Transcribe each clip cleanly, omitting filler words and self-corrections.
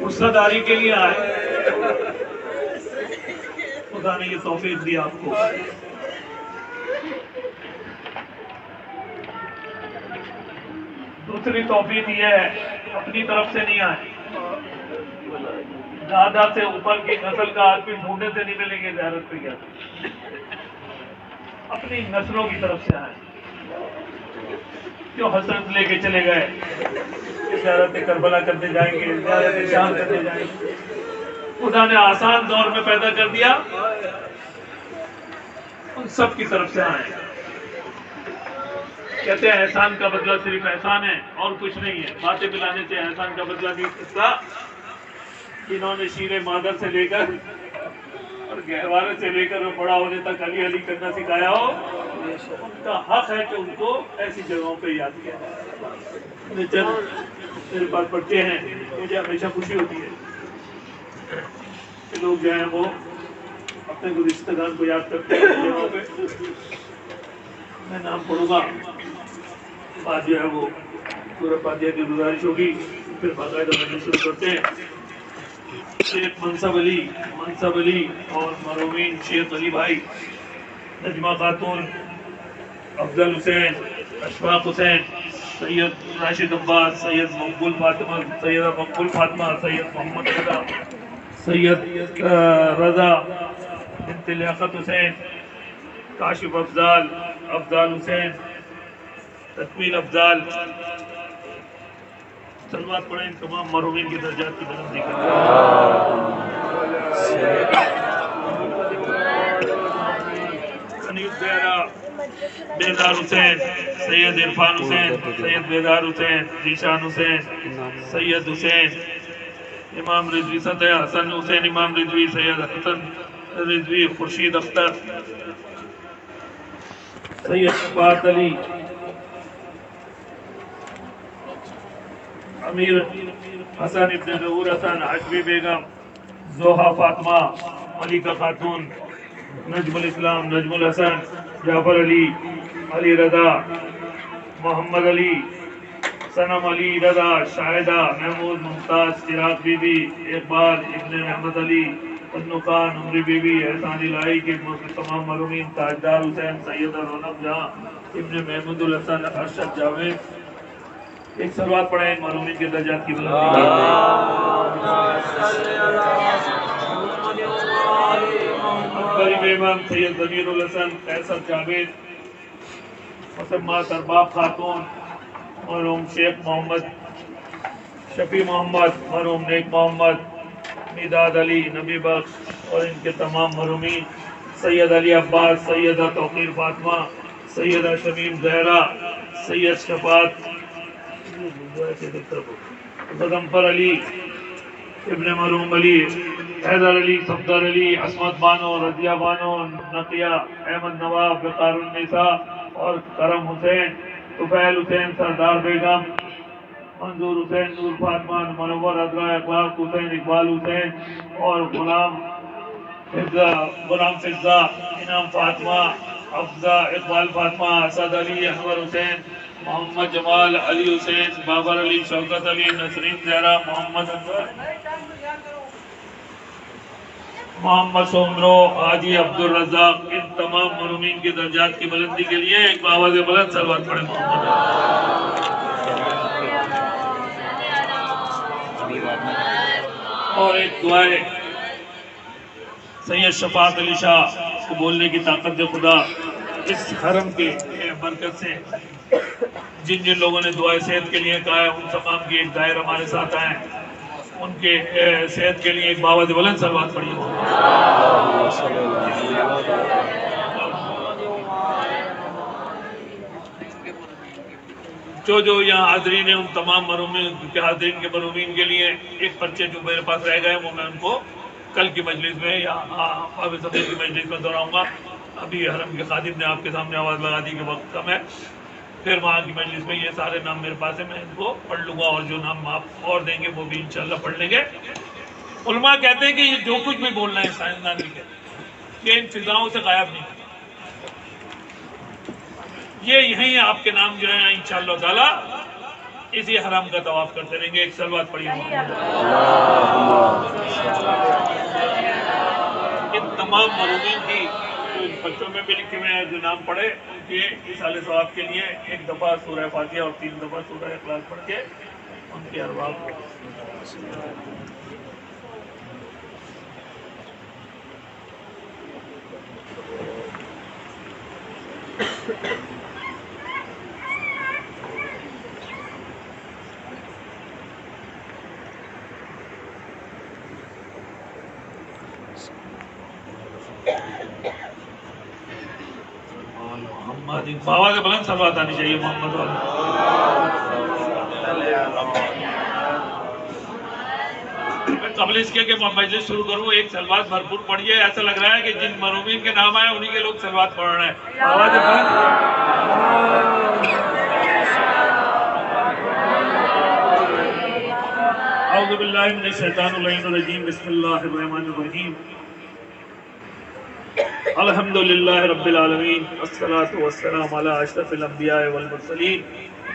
غصہ داری کے لیے آئے، خدا نے یہ توفیق دی آپ کو۔ دوسری توفیق یہ ہے اپنی طرف سے نہیں آئے، دادا سے اوپر کی نسل کا آدمی ڈھونڈنے سے نہیں ملیں گے زیارت پہ گیا، اپنی نسلوں کی طرف سے آئے جو حسرت لے کے چلے گئے کہ زیارت کربلا کرتے جائیں گے، زیارت شام کرتے جائیں گے۔ خدا نے آسان دور میں پیدا کر دیا، ان سب کی طرف سے آئے۔ کہتے ہیں احسان کا بدلہ صرف احسان ہے اور کچھ نہیں ہے، باتیں ملانے سے احسان کا بدلہ نہیں سکتا۔ جنہوں نے شیر مادر سے لے کر اور گہوارے سے لے کر بڑا ہونے تک علی علی کرنا سکھایا ہو، ان کا حق ہے کہ ان کو ایسی جگہوں پہ یاد کیا جائے۔ میرے پاس بچے ہیں، مجھے ہمیشہ خوشی ہوتی ہے کہ لوگ جو ہیں وہ اپنے گزشتہ دان کو یاد کرتے ہیں جگہوں پہ۔ میں نام پڑھوں گا، بعد جو ہے وہ سورہ فاتحہ کی گزارش ہوگی، پھر باقاعدہ میں شروع کرتے ہیں۔ شیخ منصب علی اور مروین شیخ علی بھائی، نجمہ خاتون، افضل حسین، اشفاق حسین، سید راشد عباس، سید مقبول فاطمہ، سیدہ مقبول فاطمہ، سید محمد رضا، سید رضا بنت لیاقت حسین، کاشف افضال حسین، تکمیل افضال، سلوات پڑھیں تمام مرحومین کی درجات کی بلندی کریں۔ حنیف زہرا، بیدار حسین، سید عرفان حسین، سید بیدار حسین، ذیشان حسین، سید حسین، امام رضوی سطح حسن حسین، امام رضوی، سید حسن رضوی، خورشید اختر، سید شفاعت علی، امیر حسن ابن ظہور حسن، حشبی بیگم، زوحا فاطمہ، ملکہ خاتون، نجم الاسلام، نجم الحسن، جعفر علی، علی رضا، محمد علی، صنم علی رضا، شاہدہ، محمود ممتاز، چراغ بی بی، اقبال ابن محمد علی، ابن خان، عمری بی بی، احسان الہی کے تمام مرحومین، تاجدار حسین، سیدہ رونق جہاں، ابن محمود الحسن، ارشد جاوید۔ ایک سلوات پڑھیں مرحومین کے درجات کی بلندی اکبری بیگم، سید ضمیر الحسن، قیصر جاوید، مسمات ارباب خاتون، مرحوم شیخ محمد شفیع محمد، مرحوم نیک محمد، میداد علی، نبی بخش اور ان کے تمام مرحومین، سید علی عباس، سیدہ توقیر فاطمہ، سیدہ شمیم زہرا، سید شفاعت غضنفر علی، ابن مرحوم علی، حیدر علی، صفدر علی، عصمت بانو، رضیہ بانو، نقیہ، احمد نواب، وقار النساء اور کرم حسین، طفیل حسین، سردار بیگم، منظور حسین، نور فاطمہ، منور ادرا، اخلاق حسین، اقبال حسین اور غلام فضہ، انعام فاطمہ، افزا، اقبال فاطمہ، اسد علی، انور حسین، محمد جمال، علی حسین، بابر علی، شوکت علی، نسرین زہرا، محمد انور، محمد سومرو، حاجی عبدالرزاق، ان تمام مرحومین کی درجات کی بلندی کے لیے ایک آواز بلند صلوات پڑھیں محمد۔ اور ایک دعائے سید شفاعت علی شاہ کو بولنے کی طاقت دے خدا، اس حرم کے برکت سے جن جن لوگوں نے دعائے صحت کے لیے کہا ہے ان تمام کی ایک دائر ہمارے ساتھ آئے، ان کے صحت کے لیے ایک باوجھ بلند صلوات پڑھیے۔ جو یہاں حاضرین ہیں ان تمام مرحومین کے حاضرین کے مرحومین کے لیے ایک پرچے جو میرے پاس رہ گئے وہ میں ان کو کل کی مجلس میں یا حافظ صدیق کی مجلس میں دہراؤں گا۔ ابھی حرم کے خادم نے آپ کے سامنے آواز لگا دی کہ وقت کم ہے، پھر وہاں کی مجلس میں یہ سارے نام میرے پاس ہیں، میں ان کو پڑھ لوں گا اور جو نام آپ اور دیں گے وہ بھی انشاءاللہ پڑھ لیں گے۔ علماء کہتے ہیں کہ یہ جو کچھ بھی بولنا ہے سائنسدان بھی کہتے ہیں کہ ان فضاؤں سے غائب نہیں، یہ یہیں آپ کے نام جو ہیں انشاءاللہ تعالی اسی حرم کا طواف کرتے رہیں گے. ایک صلوات پڑھیے. ان تمام مرحومین کی جو بچوں میں بھی لکھے ہوئے ہیں جو نام پڑھے ان کے ایصال ثواب کے لیے ایک دفعہ سورہ فاتحہ اور 3 دفعہ سورہ اخلاص پڑھ کے ان کے ارواح کو بابا کے بلند صلوات آنی چاہیے محمد والا. قبل اس کے کہ میں مجلس شروع کروں ایک صلوات بھرپور پڑھیے. ایسا لگ رہا ہے کہ جن مرحومین کے نام آئے انہی کے لوگ صلوات پڑھ رہے ہیں. آواز بلند. اعوذ باللہ من الشیطان الرجیم. بسم اللہ الرحمن الرحیم. الحمدللہ رب العالمین والصلاة والسلام علی اشرف الانبیاء والمرسلین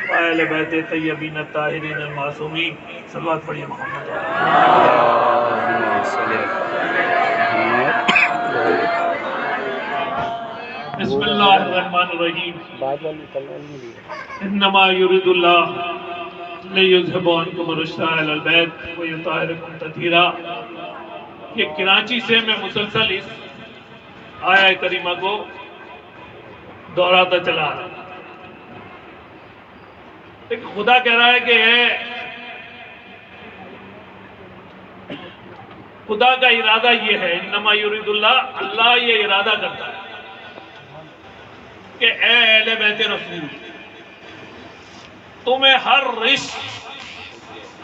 وآل بیت طیبین الطاہرین المعصومین. صلوات پڑھیے محمد. بسم اللہ الرحمن الرحیم. انما یرید اللہ لیذھب عنکم الرجس اہل البیت ویطہرکم تطہیرا. یہ کراچی سے میں مسلسل اس آیہ کریمہ کو دہراتا چلا رہا. لیکن خدا کہہ رہا ہے کہ خدا کا ارادہ یہ ہے. انما یرید اللہ, اللہ یہ ارادہ کرتا ہے کہ اے اہل بیت رسول تمہیں ہر رشت,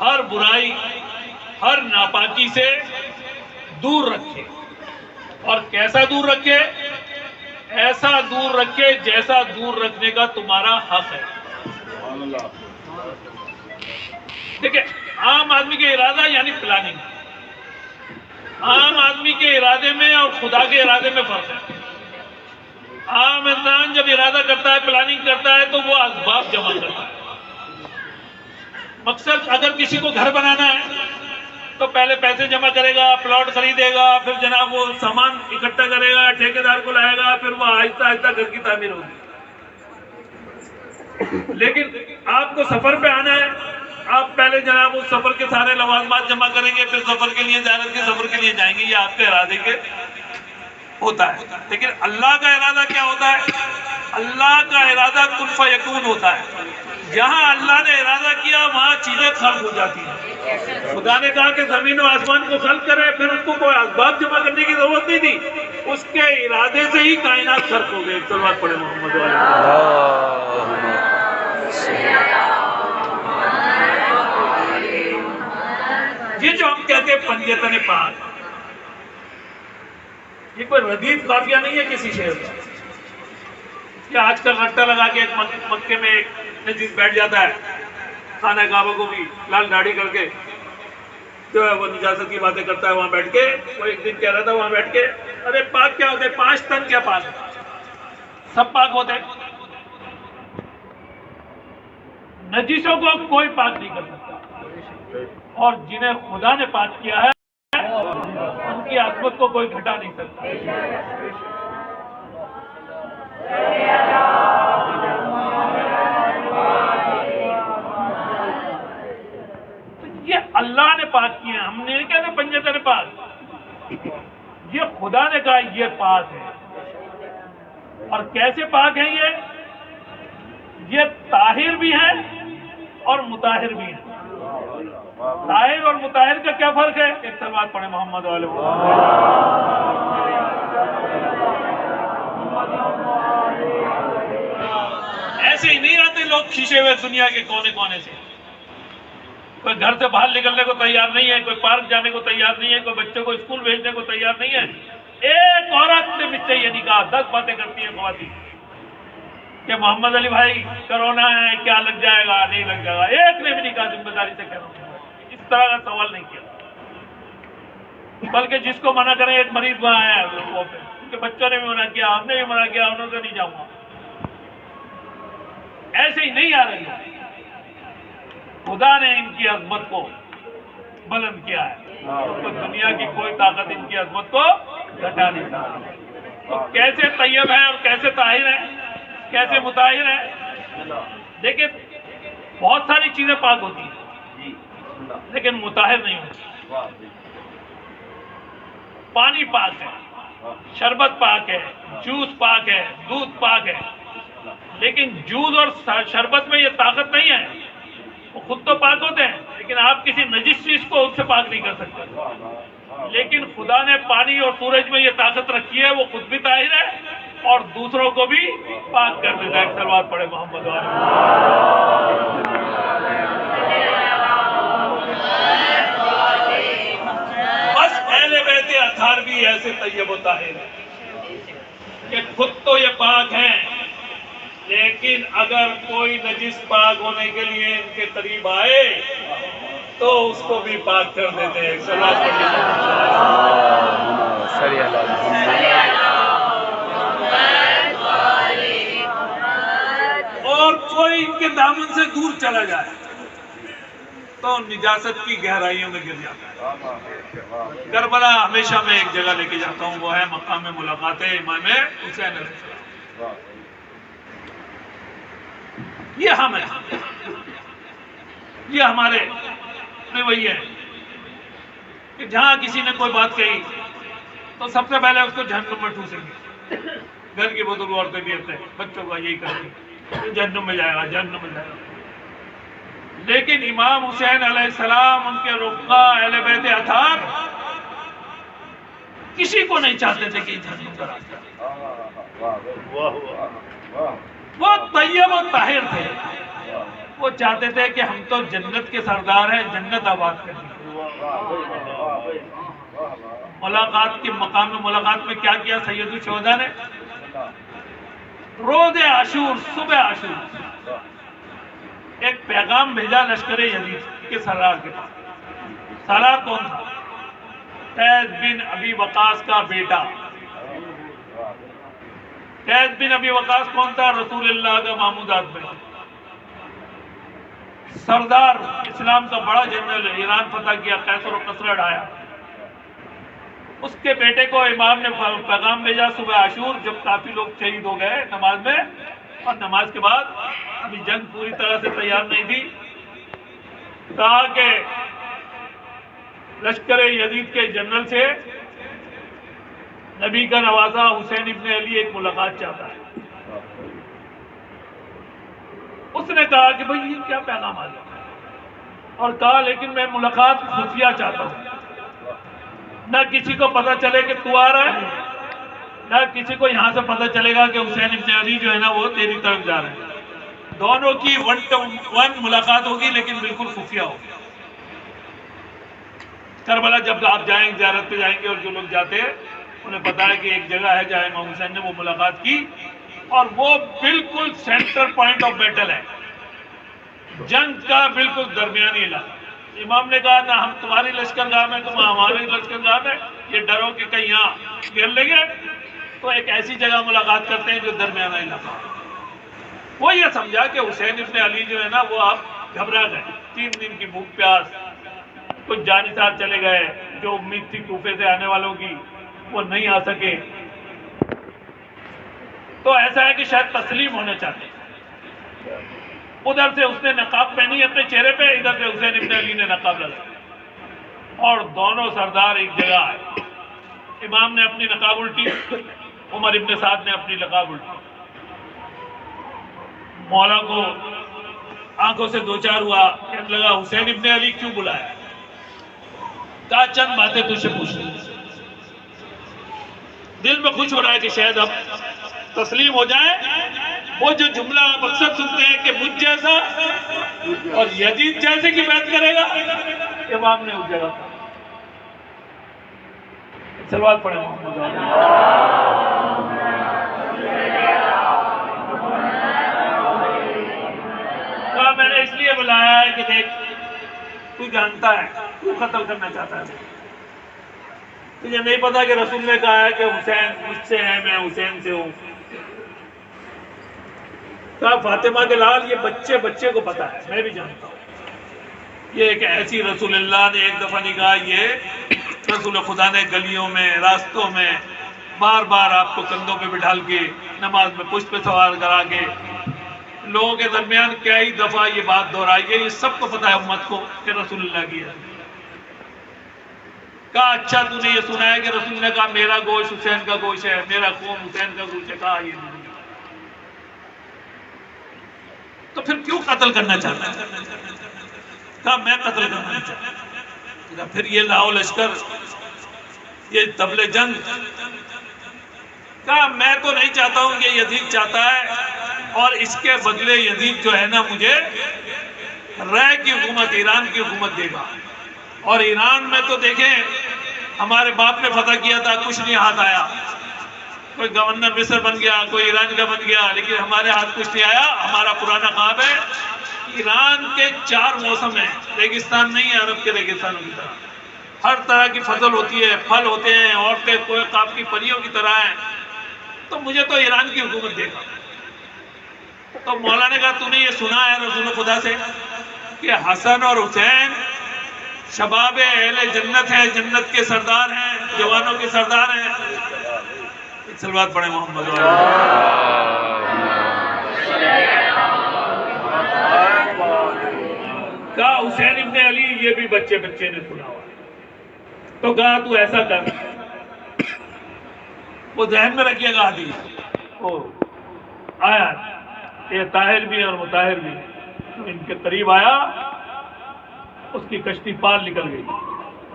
ہر برائی, ہر ناپاکی سے دور رکھے. اور کیسا دور رکھے؟ ایسا دور رکھے جیسا دور رکھنے کا تمہارا حق ہے. دیکھیں عام آدمی کے ارادہ یعنی پلاننگ. عام آدمی کے ارادے میں اور خدا کے ارادے میں فرق ہے. عام انسان جب ارادہ کرتا ہے, پلاننگ کرتا ہے تو وہ اسباب جمع کرتا ہے. مقصد اگر کسی کو گھر بنانا ہے تو پہلے پیسے جمع کرے گا, پلاٹ خریدے گا, پھر جناب وہ سامان اکٹھا کرے گا, ٹھیکیدار کو لائے گا, پھر وہ آہستہ آہستہ گھر کی تعمیر ہوگی. لیکن آپ کو سفر پہ آنا ہے, آپ پہلے جناب اس سفر کے سارے لوازمات جمع کریں گے, پھر سفر کے لیے زیارت کے سفر کے لیے جائیں گے. یہ آپ کے ارادے کے ہوتا ہے. لیکن اللہ کا ارادہ کیا ہوتا ہے؟ اللہ کا ارادہ کن فیکون ہوتا ہے. جہاں اللہ نے ارادہ کیا وہاں چیزیں خلق ہو جاتی ہیں. خدا نے کہا کہ زمین و آسمان کو خلق کرے, پھر اس کو کوئی اسباب جمع کرنے کی ضرورت نہیں تھی. اس کے ارادے سے ہی کائنات خلق ہو گئے. صلوات پڑھے محمد والے. یہ جو ہم کہتے ہیں پنجتن پاک, یہ کوئی ردیف قافیہ نہیں ہے کسی شہر کا. یہ آج کل رٹا لگا کے ایک مکے میں ایک نجیس بیٹھ جاتا ہے, خانہ کعبہ کو بھی لال داڑھی کر کے جو ہے وہ نجاست کی باتیں کرتا ہے وہاں بیٹھ کے. وہ ایک دن کہہ رہا تھا وہاں بیٹھ کے, ارے پاک کیا ہوتے ہیں, 5 تن کیا پاک ہے, سب پاک ہوتے ہیں. نجیسوں کو کوئی پاک نہیں کر سکتا, اور جنہیں خدا نے پاک کیا ہے ان کی عظمت کو کوئی گھٹا نہیں سکتا. یہ اللہ نے پاک کیا, ہم نے نہیں کہتے پنجتن پاک. یہ خدا نے کہا یہ پاک ہے. اور کیسے پاک ہیں یہ طاہر بھی ہیں اور مطہر بھی ہیں. طاہر اور مطہر کا کیا فرق ہے؟ ایک صلوات پڑھیں محمد والے. ایسے ہی نہیں آتے لوگ کھینچے ہوئے دنیا کے کونے کونے سے. کوئی گھر سے باہر نکلنے کو تیار نہیں ہے, کوئی پارک جانے کو تیار نہیں ہے, کوئی بچوں کو اسکول بھیجنے کو تیار نہیں ہے. ایک عورت نے مجھ سے یہ نہیں کہا, 10 باتیں کرتی ہیں خواتین کہ محمد علی بھائی کرونا ہے, کیا لگ جائے گا, نہیں لگ جائے گا. ایک نے بھی نہیں کہا, ذمہ داری سے کہہ رہا ہوں, اس طرح کا سوال نہیں کیا. بلکہ جس کو منع کریں, ایک مریض وہاں ہے وہ پہ, ان کے بچوں نے بھی منع کیا, ہم نے بھی منع کیا, انہوں نے نہیں جاؤں گا. ایسے ہی نہیں آ رہی ہے. خدا نے ان کی عظمت کو بلند کیا ہے، تو دنیا کی کوئی طاقت ان کی عظمت کو گھٹا نہیں سکتی۔ تو کیسے طیب ہے اور کیسے طاہر ہے، کیسے مطہر ہے؟ دیکھیں بہت ساری چیزیں پاک ہوتی ہیں لیکن مطہر نہیں ہوتی۔ پانی پاک ہے، شربت پاک ہے، جوس پاک ہے، دودھ پاک ہے، لیکن جوس اور شربت میں یہ طاقت نہیں ہے۔ وہ خود تو پاک ہوتے ہیں لیکن آپ کسی نجس چیز کو ان سے پاک نہیں کر سکتے۔ لیکن خدا نے پانی اور سورج میں یہ طاقت رکھی ہے، وہ خود بھی طاہر ہے اور دوسروں کو بھی پاک کر دیتا ہے۔ ایک صلوات پڑھے محمد بس اہل بیت اطہار بھی ایسے طیب و طاہر ہے کہ خود تو یہ پاک ہیں، لیکن اگر کوئی نجس پاک ہونے کے لیے ان کے قریب آئے تو اس کو بھی پاک کر دیتے ہیں۔ صلوات اور کوئی ان کے دامن سے دور چلا جائے تو نجاست کی گہرائیوں میں گر جاتا ہے۔ کربلا ہمیشہ میں ایک جگہ لے کے جاتا ہوں، وہ ہے مقام ملاقات امام حسین علیہ السلام۔ یہ ہم ہیں، یہ ہمارے رویے ہیں کہ جہاں کسی نے کوئی بات کہی تو سب سے پہلے اس کو جہنم میں ٹھوسیں گے۔ گھر کی بزرگ عورتیں بھی ہوتے ہیں، بچوں کا یہی کریں گے، جہنم میں جائے گا، جہنم میں جائے گا۔ لیکن امام حسین علیہ السلام، ان کے رفقا اہل بیت اطہار کسی کو نہیں چاہتے تھے کہ جہنم کا راستہ۔ وہ طیب و طاہر تھے، وہ چاہتے تھے کہ ہم تو جنت کے سردار ہیں، جنت آباد کریں۔ ملاقات کے مقام میں ملاقات میں کیا کیا سید الشہداء نے؟ روز عاشور، صبح عاشور ایک پیغام بھیجا لشکر یزید کے سردار کے پاس۔ سردار کون تھا؟ قیس بن ابی وقاص کا بیٹا۔ قیس بن ابی وقاص کون تھا؟ رسول اللہ کا مامودات بیٹا، سردار، اسلام کا بڑا جنرل، ایران فتح کیا، قیصر و کسرا ڈھایا۔ اس کے بیٹے کو امام نے پیغام بھیجا صبح عاشور، جب کافی لوگ شہید ہو گئے نماز میں، اور نماز کے بعد ابھی جنگ پوری طرح سے تیار نہیں تھی، کہا کہ لشکر یزید کے جنرل سے نبی کا نوازا حسین ابن علی ایک ملاقات چاہتا ہے۔ اس نے کہا کہ بھئی یہ کیا پیغام آ گیا، اور کہا لیکن میں ملاقات خفیہ چاہتا ہوں، نہ کسی کو پتہ چلے کہ تو آ رہا ہے، نہ کسی کو یہاں سے پتہ چلے گا کہ حسین ابن علی جو ہے نا وہ تیری طرف جا رہے ہیں۔ دونوں کی ون ٹو ون ملاقات ہوگی لیکن بالکل خفیہ ہوگی۔ کربلا جب آپ جائیں زیارت پہ جائیں گے، اور جو لوگ جاتے ہیں انہیں پتا ہے کہ ایک جگہ ہے جہاں امام حسین نے وہ ملاقات کی، اور وہ بالکل سینٹر پوائنٹ آف بیٹل ہے، جنگ کا بالکل درمیانی علاقہ۔ امام نے کہا نہ ہم تمہاری لشکرگاہ میں، تم ہماری لشکرگاہ میں، یہ ڈرو کہ کہیں یہاں گھیر لیں گے، تو ایک ایسی جگہ ملاقات کرتے ہیں جو درمیانہ علاقہ ہے۔ وہ یہ سمجھا کہ حسین ابن علی جو ہے نا وہ آپ گھبرا گئے، 3 دن کی بھوک پیاس، کچھ جانثار چلے گئے، جو امید تھی کوفے سے آنے والوں کی وہ نہیں آ سکے، تو ایسا ہے کہ شاید تسلیم ہونے چاہتے ہیں۔ ادھر سے اس نے نقاب پہنی اپنے چہرے پہ، ادھر سے حسین ابن علی نے نقاب لگایا، اور دونوں سردار ایک جگہ آئے۔ امام نے اپنی نقاب الٹی، عمر ابن سعد نے اپنی نقاب الٹی۔ مولا کو آنکھوں سے دوچار ہوا، کہنے لگا حسین ابن علی کیوں بلایا؟ کہا چند باتیں تجھ سے پوچھنی، دل میں خوش ہو رہا ہے کہ شاید اب تسلیم ہو جائیں۔ وہ جو جملہ آپ اکثر سنتے ہیں کہ مجھ جیسا اور یزید جیسے کی بیعت کرے گا، امام نے اس جگہ صلوات پڑھیں محمد۔ کہا میں نے اس لیے بلایا ہے کہ دیکھ تو جانتا ہے تو قتل کرنا چاہتا ہے، تجھے نہیں پتا کہ رسول نے کہا ہے کہ حسین مجھ سے ہے، میں حسین سے ہوں۔ کہا فاطمہ کے لال یہ بچے کو پتا ہے، میں بھی جانتا ہوں، یہ ایک ایسی رسول اللہ نے ایک دفعہ نہیں کہا، یہ رسول خدا نے گلیوں میں راستوں میں بار بار آپ کو کندھوں پہ بٹھال کے نماز میں پشت پہ سوار کرا کے لوگوں کے درمیان کئی دفعہ یہ بات دہرائی ہے، یہ سب کو پتہ ہے امت کو کہ رسول اللہ کی ہے۔ کہا اچھا تو نے یہ سنا ہے کہ رسول اللہ نے کہا میرا گوشت حسین کا گوشت ہے، میرا خون حسین کا گوشت ہے؟ کہا یہ نہیں۔ تو پھر کیوں قتل کرنا چاہتا ہے؟ کہا میں قتل کرنا نہیں چاہتا۔ پھر یہ لاؤ لشکر، یہ طبل جنگ۔ کہا میں تو نہیں چاہتا ہوں، یہ یزید چاہتا ہے، اور اس کے بدلے یزید جو ہے نا مجھے رائے کی حکومت، ایران کی حکومت دے گا۔ اور ایران میں تو دیکھیں ہمارے باپ نے فتح کیا تھا، کچھ نہیں ہاتھ آیا، کوئی گورنر مصر بن گیا، کوئی ایران کا بن گیا، لیکن ہمارے ہاتھ کچھ نہیں آیا۔ ہمارا پرانا خواب ہے ایران کے 4 موسم ہیں، ریگستان نہیں ہے عرب کے ریگستانوں کی طرح، ہر طرح کی فصل ہوتی ہے، پھل ہوتے ہیں، عورتیں کوئی خواب کی پریوں کی طرح ہیں، تو مجھے تو ایران کی حکومت دے گا۔ تو مولا نے کہا تو نے یہ سنا ہے رسول خدا سے کہ حسن اور حسین شباب اہل جنت ہیں، جنت کے سردار ہیں، جوانوں کے سردار ہیں؟ صلوات پڑھیں محمد والے۔ کہا حسین ابن علی یہ بھی بچے بچے نے سنا ہوا، تو کہا تو ایسا کر، وہ ذہن میں رکھیے گا حدیث، وہ آیا یہ طاہر بھی اور مطاہر بھی ان کے قریب آیا، اس کی کشتی پار نکل گئی،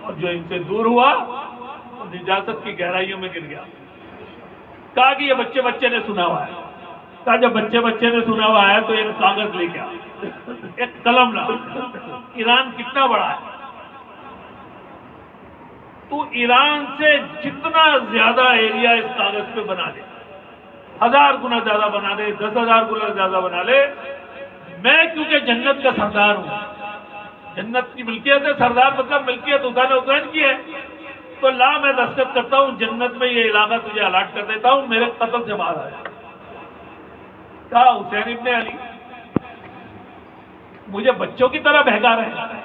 اور جو ان سے دور ہوا وہ نجاست کی گہرائیوں میں گر گیا۔ کہا کہ یہ بچے بچے نے سنا ہوا ہے۔ کہا جب بچے بچے نے سنا ہوا ہے تو ایک کاغذ لے کے آ، ایک قلم لا، ایران کتنا بڑا ہے، تو ایران سے جتنا زیادہ ایریا اس کاغذ پہ بنا لے، 1000 گنا زیادہ بنا لے، 10,000 گنا زیادہ بنا لے، میں کیونکہ جنت کا سردار ہوں، جنت کی ملکیت ہے، سردار مطلب ملکیت حسین کی ہے، تو لا میں دستخط کرتا ہوں، جنت میں یہ علاقہ تجھے الاٹ کر دیتا ہوں، میرے قتل سے باہر آیا۔ کہا حسین ابن علی مجھے بچوں کی طرح بہکا رہے ہیں،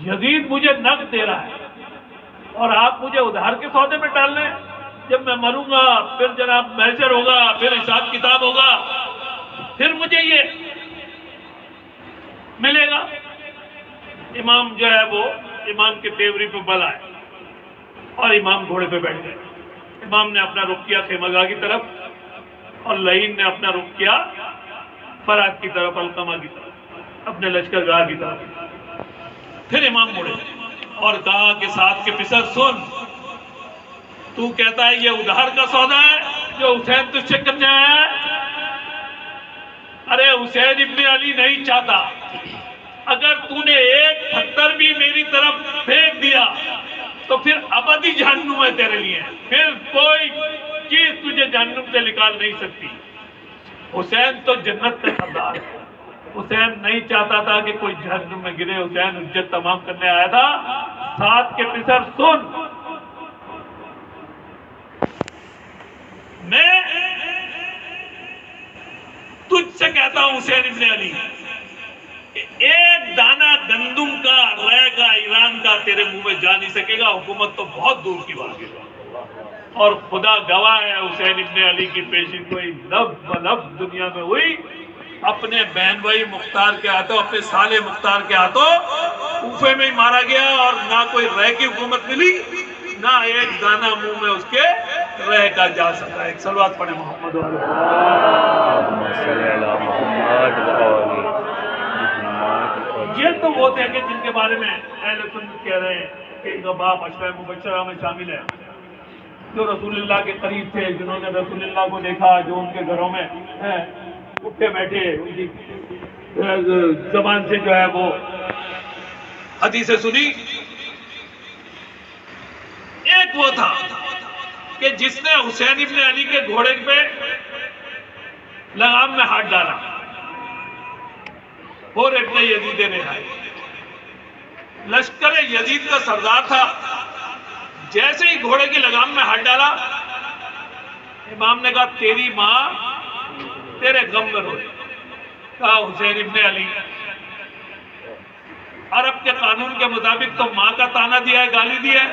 یزید مجھے نقد دے رہا ہے اور آپ مجھے ادھار کے سودے میں ڈال رہے ہیں، جب میں مروں گا پھر جناب محشر ہوگا، پھر حساب کتاب ہوگا، پھر مجھے یہ ملے گا۔ امام جو ہے وہ امام کے تیوری پہ بل آئے اور امام گھوڑے پہ بیٹھ گئے۔ امام نے اپنا رخ کیا خیمہ گاہ کی طرف اور لعین نے اپنا رخ کیا فرات کی طرف، القمہ کی طرف، اپنے لشکر گاہ کی طرف۔ پھر امام مڑے اور کہا کہ ساتھ کے پسر سن، تو کہتا ہے یہ ادھار کا سودا ہے جو حسین تجھ سے کرنے آیا ہے؟ ارے حسین ابن علی نہیں چاہتا، اگر تو نے ایک پتھر بھی میری طرف پھینک دیا تو پھر ابدی جہنم ہے تیرے لیے، پھر کوئی چیز تجھے جہنم سے نکال نہیں سکتی۔ حسین تو جنت کا سردار ہے، حسین نہیں چاہتا تھا کہ کوئی جہنم میں گرے، حسین حجت تمام کرنے آیا تھا۔ ساتھ کے پسر سن، میں تجھ سے کہتا ہوں حسین ابن علی، ایک دانہ گندم کا رے کا ایران کا تیرے منہ میں جا نہیں سکے گا، حکومت تو بہت دور کی بات ہے۔ اور خدا گواہ ہے حسین ابن علی کی پیشی کوئی لفظ بلفظ دنیا میں ہوئی، اپنے بہن بھائی مختار کے ہاتھوں، اپنے سالے مختار کے ہاتھوں کوفے میں ہی مارا گیا، اور نہ کوئی رے کی حکومت ملی، نہ ایک دانہ منہ میں اس کے رہ کا جا سکتا ہے۔ ایک صلوات پڑھیں محمد یہ تو وہ تھے کہ جن کے بارے میں اہل سنت کہہ رہے ہیں کہ ان کا باپ عشرہ مبشرہ میں شامل ہے، جو رسول اللہ کے قریب تھے، جنہوں نے رسول اللہ کو دیکھا، جو ان کے گھروں میں اٹھے بیٹھے ان کی زبان سے جو ہے وہ حدیثیں سنی۔ ایک وہ تھا کہ جس نے حسین ابن علی کے گھوڑے پہ لگام میں ہاتھ ڈالا، اور ابن یزید رہائی، لشکر یزید کا سردار تھا، جیسے ہی گھوڑے کی لگام میں ہاتھ ڈالا، امام نے کہا تیری ماں تیرے غم میں روئے۔ کہا حسین ابن علی عرب کے قانون کے مطابق تو ماں کا تانا دیا ہے، گالی دیا ہے،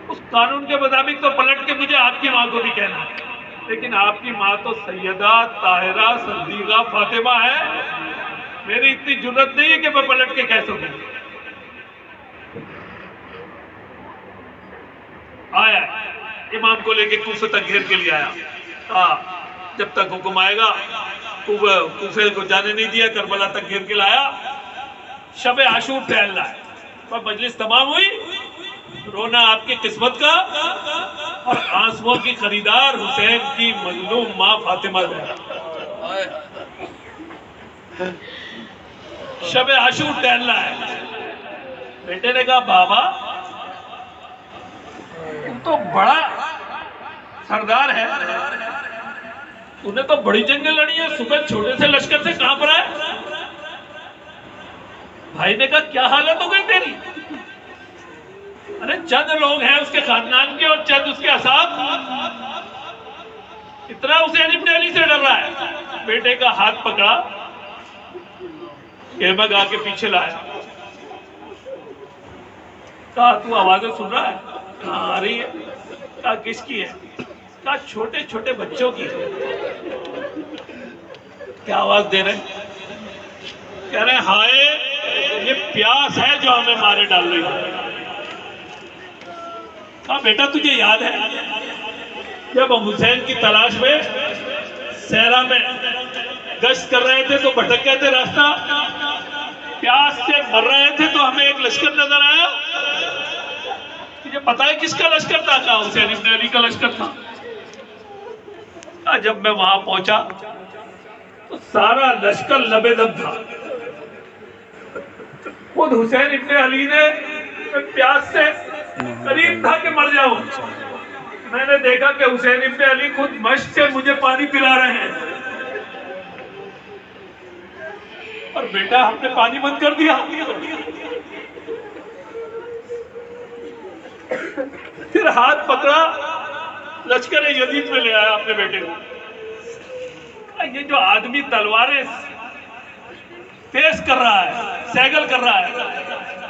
اس قانون کے مطابق تو پلٹ کے مجھے آپ کی ماں کو بھی کہنا ہے، لیکن آپ کی ماں تو سیدہ طاہرہ صدیقہ فاطمہ ہے، میری اتنی جرت نہیں ہے کہ میں پلٹ کے کہہ سکوں۔ آیا امام کو لے کے کوفے تک گھیر کے لیے آیا، کہا جب تک حکم آئے گا، کوفے کو جانے نہیں دیا، کربلا تک گھیر کے لایا، شب عاشور پہن لایا، مجلس تمام ہوئی، رونا آپ کی قسمت کا اور آنسوؤں کی خریدار حسین کی مظلوم ماں فاطمہ زہرا، شب عاشور ٹہلنا ہے۔ بیٹے نے کہا بابا تم تو بڑا سردار ہے، تو نے تو بڑی جنگیں لڑی ہیں، صبح چھوٹے سے لشکر سے کہاں پر آئے؟ بھائی نے کہا کیا حالت ہو گئی تیری؟ ارے چند لوگ ہیں اس کے خاندان کے اور چند اس کے اصحاب، اتنا حسین ابن علی سے ڈر رہا ہے۔ بیٹے کا ہاتھ پکڑا، گیمگ آ کے پیچھے لایا، کہا تو آوازیں سن رہا ہے؟ کہاں آ رہی ہے؟ کہا کس کی ہے؟ کہا چھوٹے چھوٹے بچوں کی ہے۔ کیا آواز دے رہے ہیں؟ کہہ رہے ہیں ہائے یہ پیاس ہے جو ہمیں مارے ڈال رہی ہے۔ کہا بیٹا تجھے یاد ہے جب ہم حسین کی تلاش میں صحرا میں گشت کر رہے تھے تو بھٹک گئے تھے راستہ، پیاس سے مر رہے تھے تو ہمیں ایک لشکر نظر آیا، تجھے پتا ہے کس کا لشکر تھا؟ کہا حسین ابن علی کا لشکر تھا۔ کہا جب میں وہاں پہنچا تو سارا لشکر لبے دم تھا، خود حسین ابن علی نے پیاس سے قریب تھا کہ مر جاؤں، میں نے دیکھا کہ حسین ابن علی خود مشک سے مجھے پانی پلا رہے ہیں، اور بیٹا ہم نے پانی بند کر دیا۔ پھر ہاتھ پکڑا، لشکر یزید میں لے آیا اپنے بیٹے کو۔ یہ جو آدمی تلواریں تیز کر رہا ہے، سیگل کر رہا ہے،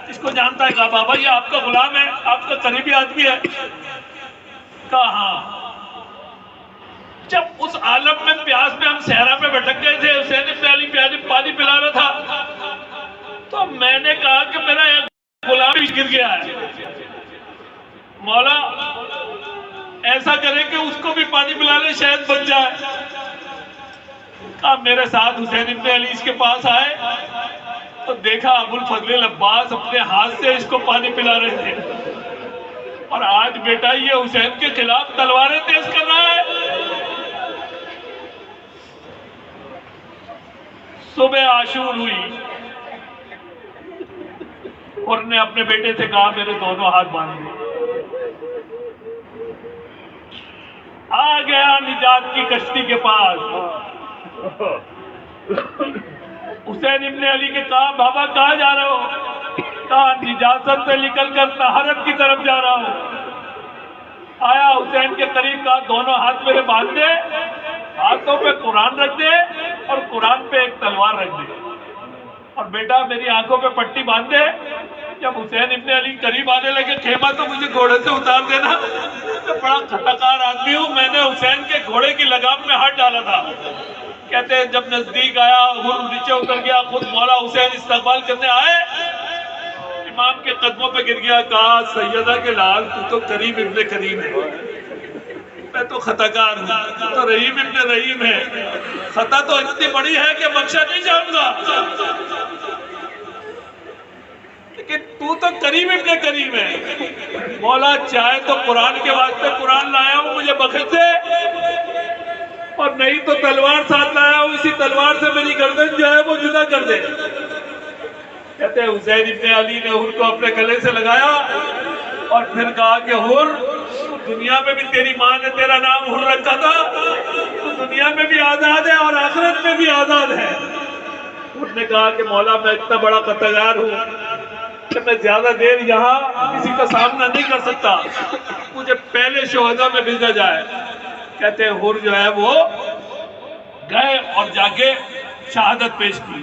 اس کو جانتا ہے؟ کہا بابا یہ آپ کا غلام ہے، آپ کا قریبی آدمی ہے۔ کہا ہاں۔ جب اس عالم میں پیاس میں ہم صحرا میں بھٹک گئے تھے، حسین ابن علی پانی پلا رہا تھا، تو میں نے کہا کہ میرا ایک غلام بھی گر گیا ہے، مولا ایسا کرے کہ اس کو بھی پانی پلا لے، شاید بچ جائے۔ کہا میرے ساتھ حسین ابن علی اس کے پاس آئے تو دیکھا ابو الفضل العباس اپنے ہاتھ سے اس کو پانی پلا رہے تھے، اور آج بیٹا یہ حسین کے خلاف تلواریں تیز کر رہا ہے۔ صبح عاشور ہوئی اور نے اپنے بیٹے سے کہا میرے دونوں ہاتھ باندھ دے۔ آ گیا نجات کی کشتی کے پاس، حسین ابن علی کے کہا بابا کہاں جا رہے ہو؟ کہا نجاست سے نکل کر طہارت کی طرف جا رہا ہوں۔ آیا حسین کے قریب، کہا دونوں ہاتھ میرے باندھ دے، ہاتھوں پہ قرآن رکھ دے اور قرآن پہ ایک تلوار رکھ دے، اور بیٹا میری آنکھوں پہ پٹی باندھ دے۔ جب حسین ابن علی قریب آنے لگے، خیمہ تو مجھے گھوڑے سے اتار دینا، میں بڑا خطاکار آدمی ہوں، میں نے حسین کے گھوڑے کی لگام میں ہاتھ ڈالا تھا۔ کہتے ہیں جب نزدیک آیا، حر نیچے اتر گیا، خود مولا حسین استقبال کرنے آئے، امام کے قدموں پہ گر گیا، کہا سیدہ کے لال تو تو کریم ابن کریم ہے، میں تو خطاکار ہوں، تو تو رحیم ابن رحیم ہے، خطا تو اتنی بڑی ہے کہ بخشا نہیں جاؤں گا، لیکن تو کریم ابن کریم ہے، مولا چاہے تو قرآن کے واسطے قرآن لایا ہوں مجھے بخش دے، اور نہیں تو تلوار ساتھ لایا ہوں، اسی تلوار سے میری گردن جو ہے وہ جدا کر دے۔ کہتے ہیں حسین ابن علی نے حر کو اپنے گلے سے لگایا اور پھر کہا کہ حر دنیا میں بھی تیری ماں نے تیرا نام حر رکھا تھا، تو دنیا میں بھی آزاد ہے اور آخرت میں بھی آزاد ہے۔ حر نے کہا کہ مولا میں اتنا بڑا قطعگار ہوں کہ میں زیادہ دیر یہاں کسی کا سامنا نہیں کر سکتا، مجھے پہلے شہداء میں بھیجا جائے۔ کہتے ہیں حر جو ہے وہ گئے اور جا کے شہادت پیش کی۔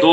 2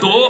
2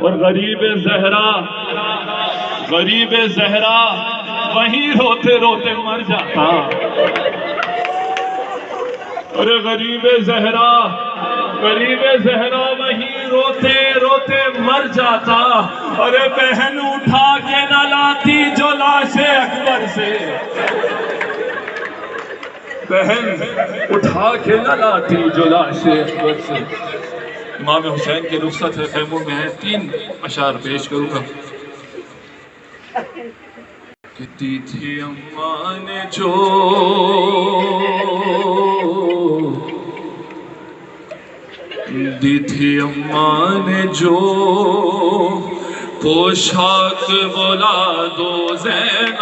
اور غریب زہرا وہیں روتے روتے مر جاتا. ارے غریب زہرا وہیں روتے روتے مر جاتا. ارے بہن اٹھا کے نہ لاتی جو لاش اکبر سے, بہن اٹھا کے نہ لاتی جو لاش اکبر سے. امام حسین کی رخصت ہے, خیموں میں ہے. 3 اشعار پیش کروں گا. کہ دی تھی اماں نے جو دی تھی اماں نے جو پوشاک بولا دو زینب,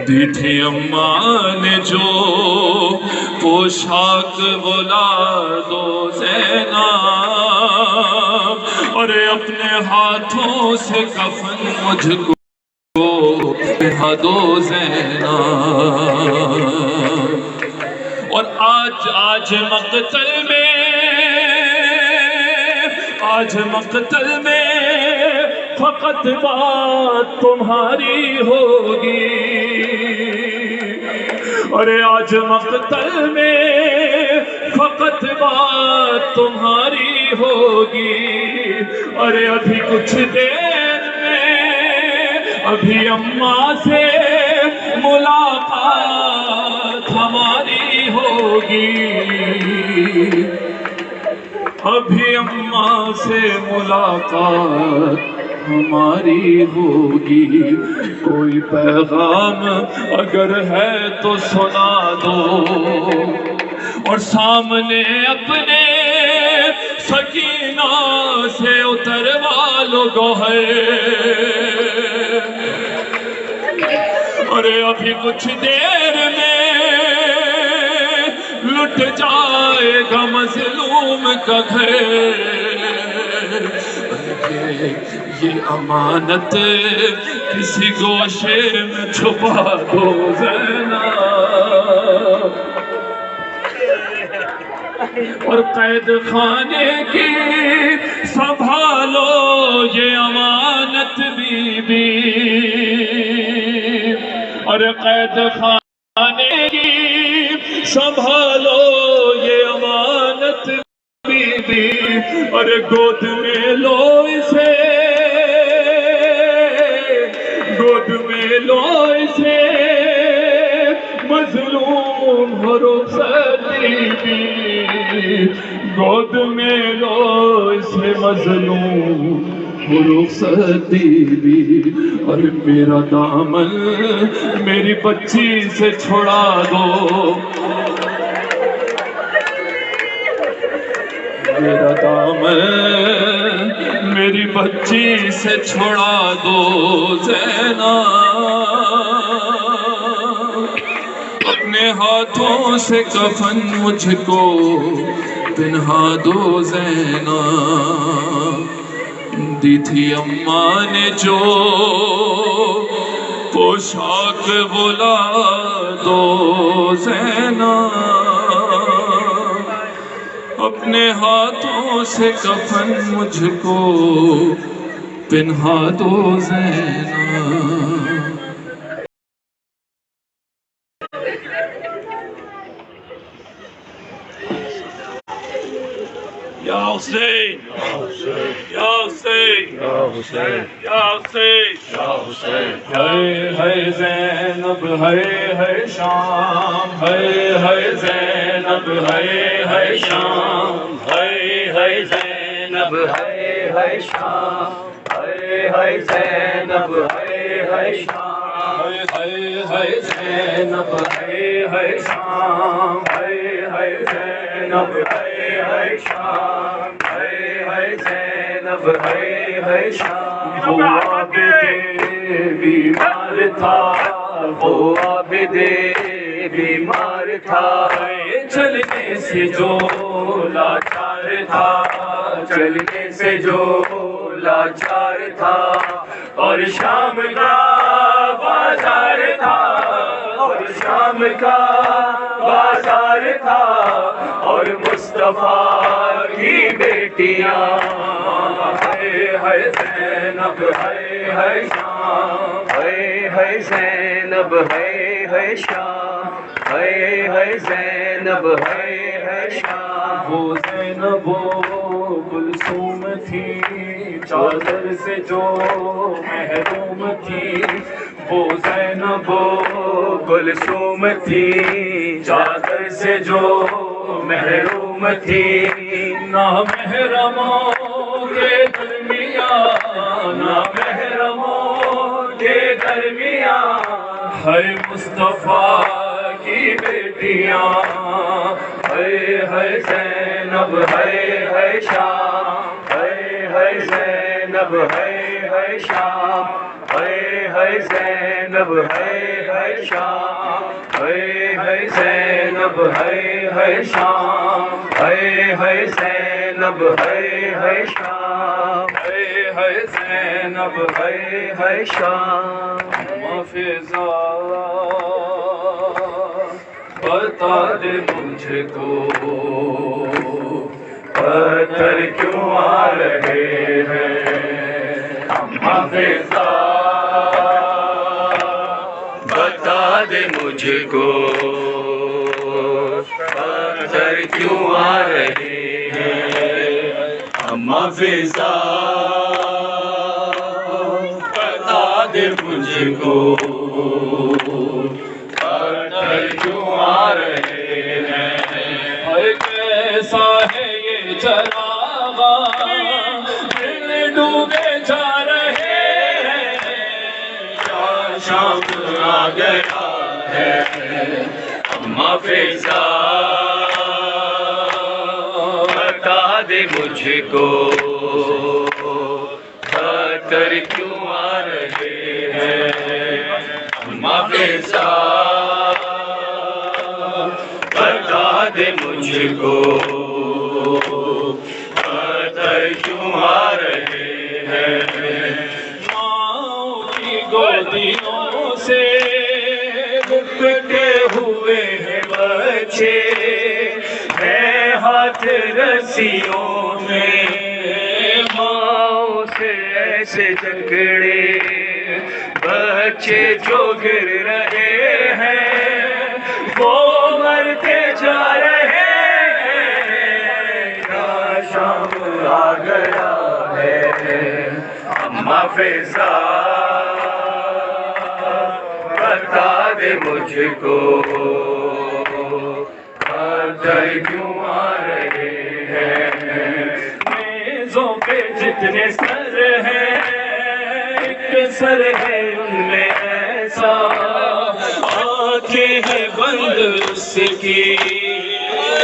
دی تھی اماں نے جو پوشاک بولا دو زینب, اور اپنے ہاتھوں سے کفن مجھ کو پہنا دو زینب. اور آج مقتل میں فقط بات تمہاری ہوگی. ارے آج مقتل میں فقط بات تمہاری ہوگی. ارے ابھی کچھ دیر میں ابھی اماں سے ملاقات ہماری ہوگی. ابھی اماں سے ملاقات ہماری ہوگی. کوئی پیغام اگر ہے تو سنا دو, اور سامنے اپنے سکینہ سے اتروا لو گوہر. ارے ابھی کچھ دیر میں لٹ جائے گا مظلوم کا گھر. یہ امانت کسی گوشے میں چھپا دو زینب, اور قید خانے کی سنبھالو یہ امانت بی بی. اور قید خانے کی سنبھالو یہ امانت بی بی. اور گود میں لو اسے, مظلوم ہو رخصت بی بی. گود میں لو اسے مظلوم ہو رخصت بی بی. اور میرا دامن میری بچی سے چھڑا دو, میرا دامن میری بچی سے چھڑا دو زینب. اپنے ہاتھوں سے کفن مجھ کو پہنا دو زینب. دی تھی اماں نے جو پوشاک بلا دو زینب. اپنے ہاتھوں سے کفن مجھ کو پہنا دو زینب. یا حسین یا حسین یا حسین یا حسین یا حسین. ہے زینب ہے شام, ہے زینب ہے شام, ہے زینب ہے شام, ہے زینب ہے شام, ہے زینب ہے شام, ہے زینب ہے شام, ہے زینب ہے شام. وہ عابد بیمار تھا, وہ عابد بیمار تھا, چلنے سے جو لاچار تھا, چلنے سے جو لاچار تھا. اور شام کا بازار تھا, اور شام کا بازار تھا اور مصطفیٰ کی بیٹیاں ہے زینب ہے شام ہے زینب ہے شام ہے زینب ہے شام وہ زینب و کلثوم تھی چادر سے جو محروم تھی وہ زینب و کلثوم تھی چادر سے جو محروم تھی نہ محرموں کے درمیان نہ محرموں کے درمیان ہے مصطفیٰ کی بیٹیاں ہے زینب ہے شام ہے زینب ہے شام ہے زینب ہے شام ہے زینب ہے شام ہے زینب ہے شام ہے زینب ہے شام فضا بتا دے مجھ کو پتھر کیوں آ رہے ہیں فضا بتا دے مجھ کو پتھر کیوں آ رہے ہیں فضا بتا دے مجھ کو کیوں آ رہے ہیں کیسا ہے یہ چراغا دل ڈوبے جا رہے ہیں شام آ گیا ہے فضا بتا دے مجھ کو پتھر کیوں آ رہے ہیں فضا بتا دے مجھ کو پتھر کیوں آ رہے ہیں ماں کی گودیوں سے لپٹے ہوئے ہیں بچے ہیں ہاتھ رسیوں میں ماں سے ایسے جکڑے بچے جو گر رہے ہیں وہ مرتے جا رہے ہیں کیا شام آ گیا ہے فضا بتا دے مجھ کو پتھر کیوں آ رہے ہیں میزوں پہ جتنے سر ہیں ایک سر ہے ان میں ایسا آنکھیں ہیں بند اس کی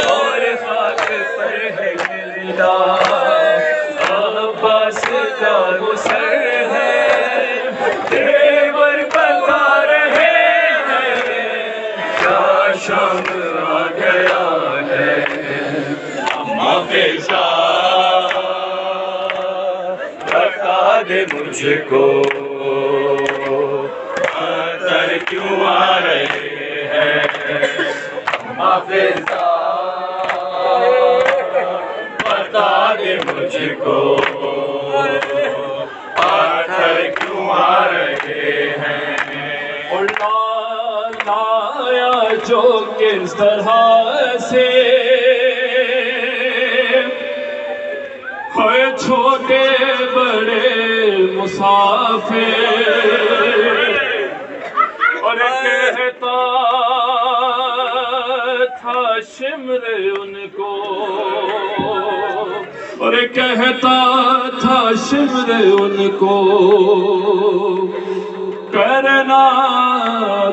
اور خاک پر ہے گلدا عباس کا وہ سر ہے دیور بتا رہے ہیں کیا شام آ گیا ہے فضا بتا دے مجھ کو پتھر کیوں آ رہے ہیں فضا بتا دے مجھ کو پتھر کیوں آ رہے ہیں لایا جو کس طرح سے ہے چھوٹے بڑے مسافر اور کہتا تھا شمر ان کو اور کہتا تھا شمر ان کو کرنا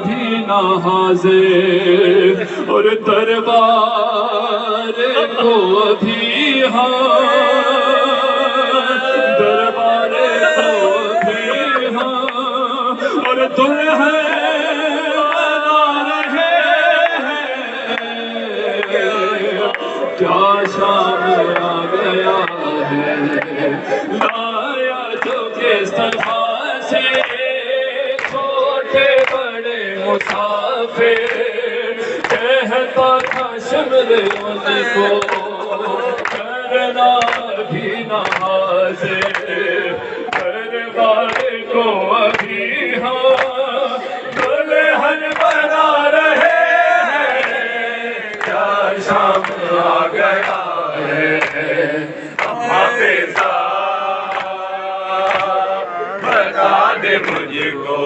بھی نہ حاضر اور دربار کو بھی دربار کو بھی اور دلہن بنا رہے ہیں کیا شام آ گیا ہے لایا جو کس طرح سے چھوٹے بڑے مسافر پھر کہتا تھا شمر ان کو کرنا بھی نہ حاضر دربار کو ابھی ہاں دلہن بنا رہے ہیں کیا شام آ گیا ہے حافظہ بتا دے مجھ کو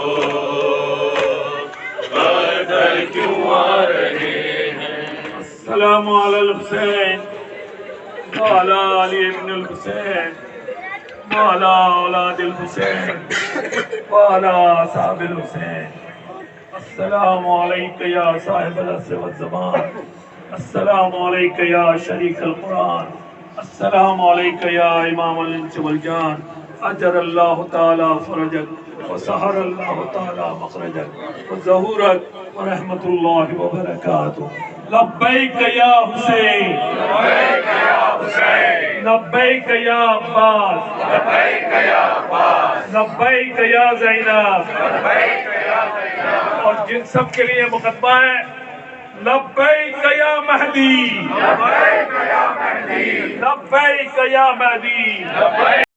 بدل کیوں آ رہے ہیں السلام علی الحسین وعلی علی ابن الحسین وعلی اولاد الحسین وعلی اصحاب الحسین السلام علیک یا صاحب العصر والزمان السلام علیک یا شریک القرآن السلام علیک یا امام الانس والجان اجر اللہ تعالی فرجک وسحر اللہ تعالی مخرجک وظہورک ورحمت اللہ وبرکاتہ لبیک یا حسین لبیک یا حسین لبیک یا عباس لبیک یا عباس لبیک یا زینب لبیک یا زینب اور جن سب کے لیے مقدمہ ہے لبیک یا مہدی لبیک یا مہدی لبیک یا مہدی لبیک